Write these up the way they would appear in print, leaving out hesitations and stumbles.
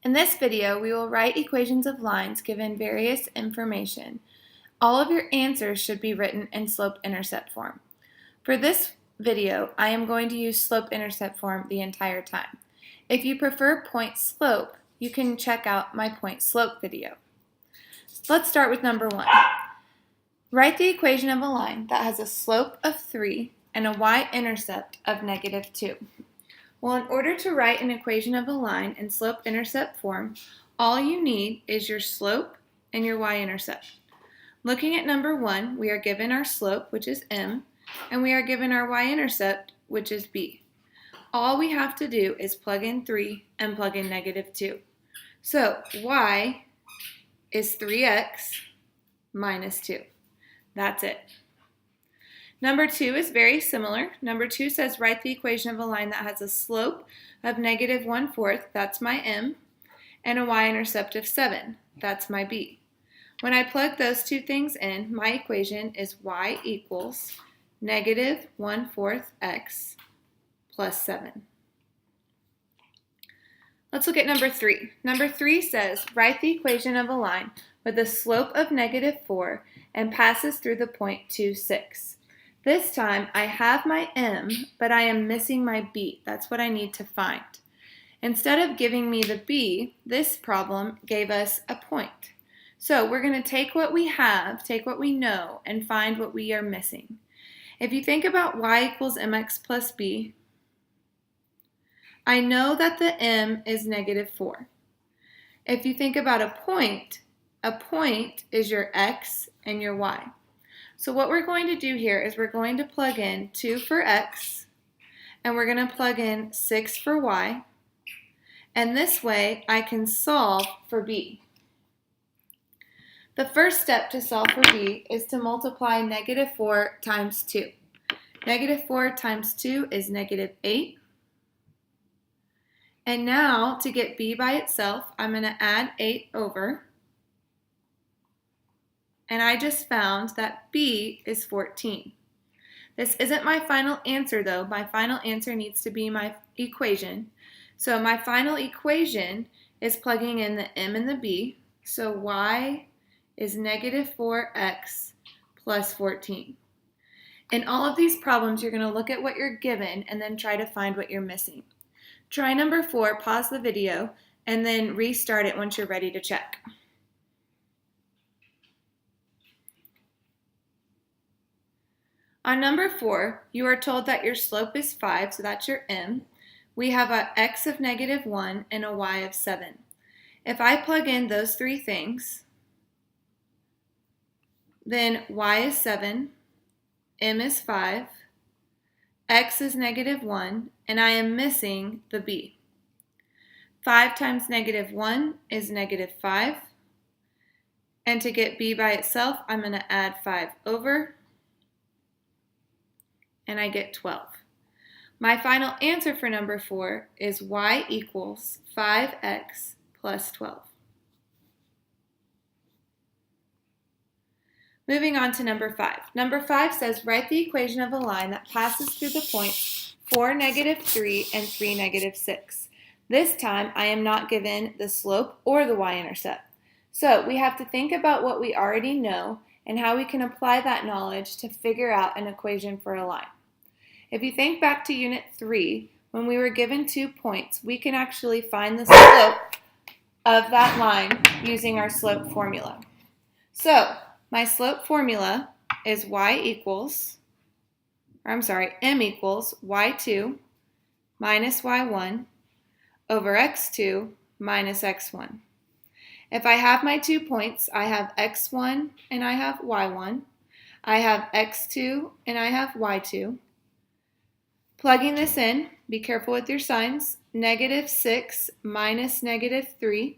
In this video, we will write equations of lines given various information. All of your answers should be written in slope-intercept form. For this video, I am going to use slope-intercept form the entire time. If you prefer point-slope, you can check out my point-slope video. Let's start with number 1. Write the equation of a line that has a slope of 3 and a y-intercept of -2. Well, in order to write an equation of a line in slope-intercept form, all you need is your slope and your y-intercept. Looking at number 1, we are given our slope, which is m, and we are given our y-intercept, which is b. All we have to do is plug in 3 and plug in -2. So y is 3x minus 2. That's it. Number 2 is very similar. Number 2 says write the equation of a line that has a slope of -1/4, that's my m, and a y-intercept of 7, that's my b. When I plug those two things in, my equation is y equals -1/4 x plus 7. Let's look at number 3. Number 3 says write the equation of a line with a slope of -4 and passes through the point 2, 6. This time I have my m, but I am missing my b. That's what I need to find. Instead of giving me the b, this problem gave us a point. So we're going to take what we have, take what we know, and find what we are missing. If you think about y equals mx plus b, I know that the m is -4. If you think about a point is your x and your y. So what we're going to do here is we're going to plug in 2 for x, and we're going to plug in 6 for y, and this way I can solve for b. The first step to solve for b is to multiply -4 times 2. -4 times 2 is -8. And now, to get b by itself, I'm going to add 8 over. And I just found that b is 14. This isn't my final answer, though. My final answer needs to be my equation. So my final equation is plugging in the m and the b. So y is -4x plus 14. In all of these problems, you're going to look at what you're given and then try to find what you're missing. Try number 4, pause the video, and then restart it once you're ready to check. On number 4, you are told that your slope is 5, so that's your m. We have a x of -1 and a y of 7. If I plug in those three things, then y is 7, m is 5, x is -1, and I am missing the b. 5 times -1 is -5, and to get b by itself, I'm going to add 5 over, and I get 12. My final answer for number 4 is y equals 5x plus 12. Moving on to number 5. Number 5 says write the equation of a line that passes through the points 4, -3 and 3, -6. This time I am not given the slope or the y-intercept. So we have to think about what we already know and how we can apply that knowledge to figure out an equation for a line. If you think back to Unit 3, when we were given 2 points, we can actually find the slope of that line using our slope formula. So my slope formula is m equals y2 minus y1 over x2 minus x1. If I have my 2 points, I have x1 and I have y1. I have x2 and I have y2. Plugging this in, be careful with your signs, -6 minus -3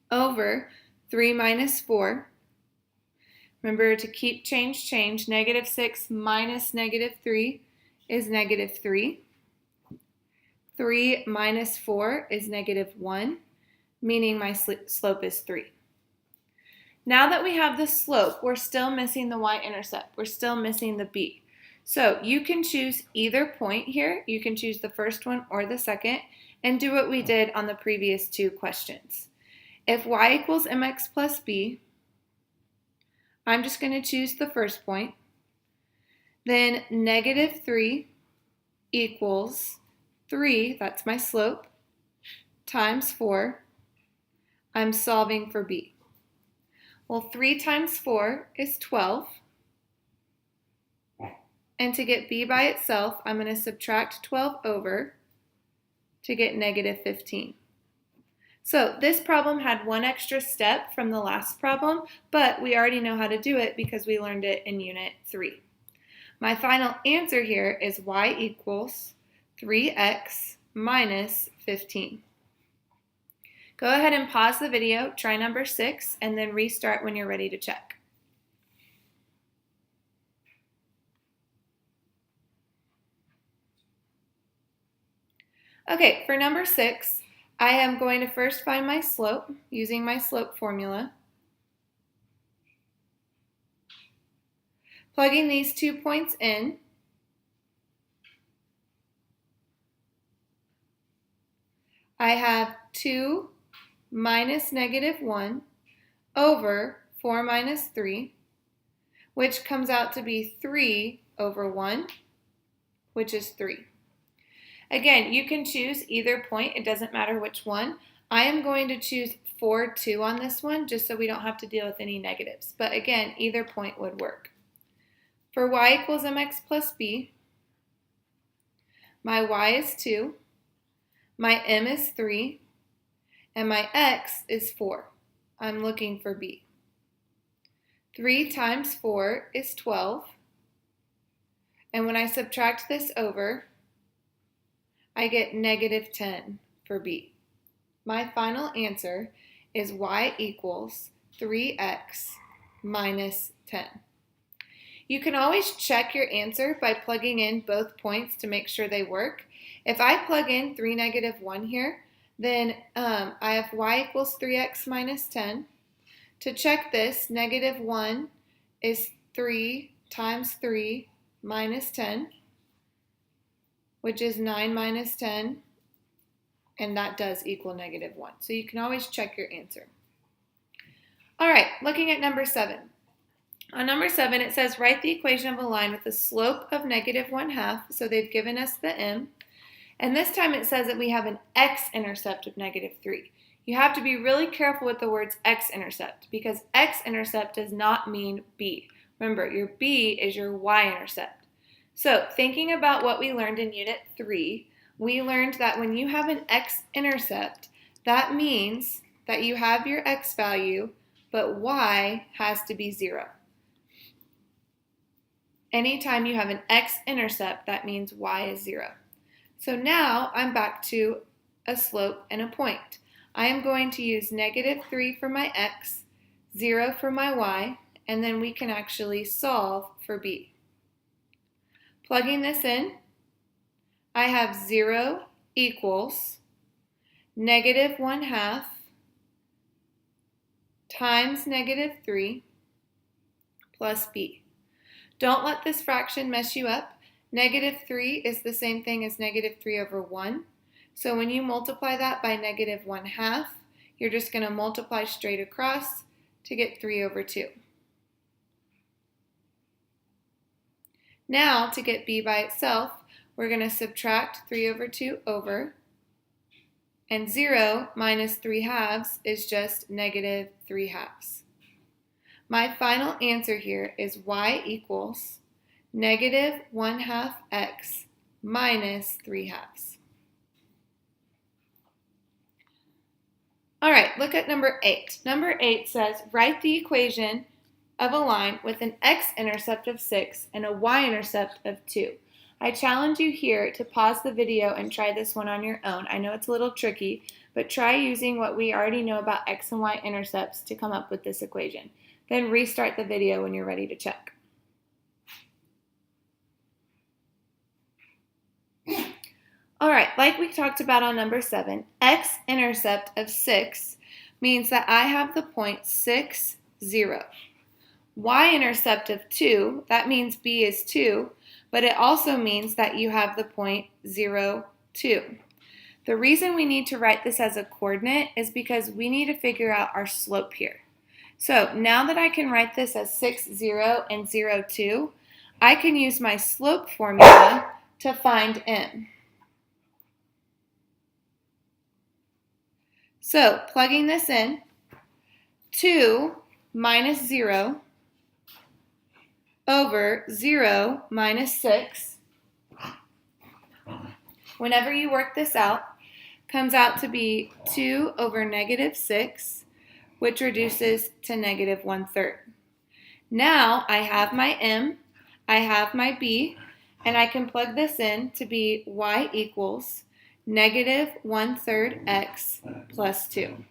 over 3 minus 4. Remember to keep change. -6 minus -3 is -3. 3 minus 4 is -1, meaning my slope is 3. Now that we have the slope, we're still missing the y-intercept. We're still missing the b. So you can choose either point here. You can choose the first one or the second, and do what we did on the previous two questions. If y equals mx plus b, I'm just going to choose the first point. Then negative 3 equals 3, that's my slope, times 4. I'm solving for b. Well, 3 times 4 is 12. And to get b by itself, I'm going to subtract 12 over to get negative 15. So this problem had one extra step from the last problem, but we already know how to do it because we learned it in Unit 3. My final answer here is y equals 3x minus 15. Go ahead and pause the video, try number 6, and then restart when you're ready to check. Okay, for number 6, I am going to first find my slope using my slope formula. Plugging these 2 points in, I have 2 minus negative 1 over 4 minus 3, which comes out to be 3 over 1, which is 3. Again, you can choose either point. It doesn't matter which one. I am going to choose 4, 2 on this one just so we don't have to deal with any negatives. But again, either point would work. For y equals mx plus b, my y is 2, my m is 3, and my x is 4. I'm looking for b. 3 times 4 is 12. And when I subtract this over, I get negative 10 for b. My final answer is y equals 3x minus 10. You can always check your answer by plugging in both points to make sure they work. If I plug in 3, negative 1 here, then I have y equals 3x minus 10. To check this, negative 1 is 3 times 3 minus 10, which is 9 minus 10, and that does equal negative 1. So you can always check your answer. All right, looking at number 7. On number 7, it says write the equation of a line with a slope of negative 1/2. So they've given us the m. And this time it says that we have an x-intercept of negative 3. You have to be really careful with the words x-intercept because x-intercept does not mean b. Remember, your b is your y-intercept. So thinking about what we learned in Unit 3, we learned that when you have an x-intercept, that means that you have your x value, but y has to be 0. Anytime you have an x-intercept, that means y is 0. So now I'm back to a slope and a point. I am going to use negative 3 for my x, 0 for my y, and then we can actually solve for b. Plugging this in, I have 0 equals negative 1/2 times negative 3 plus b. Don't let this fraction mess you up. Negative 3 is the same thing as negative 3 over 1. So when you multiply that by negative 1/2, you're just going to multiply straight across to get 3 over 2. Now, to get b by itself, we're going to subtract 3 over 2 over, and 0 minus 3/2 is just negative 3/2. My final answer here is y equals negative 1/2 x minus 3/2. All right, look at number 8. Number 8 says, write the equation of a line with an x-intercept of 6 and a y-intercept of 2. I challenge you here to pause the video and try this one on your own. I know it's a little tricky, but try using what we already know about x and y intercepts to come up with this equation. Then restart the video when you're ready to check. All right, like we talked about on number 7, x-intercept of 6 means that I have the point 6, 0. Y-intercept of 2, that means b is 2, but it also means that you have the point 0, 2. The reason we need to write this as a coordinate is because we need to figure out our slope here. So now that I can write this as 6, 0, and 0, 2, I can use my slope formula to find m. So plugging this in, 2 minus 0 over 0 minus 6, whenever you work this out, comes out to be 2 over negative 6, which reduces to negative 1/3. Now I have my m, I have my b, and I can plug this in to be y equals negative 1/3 x plus 2.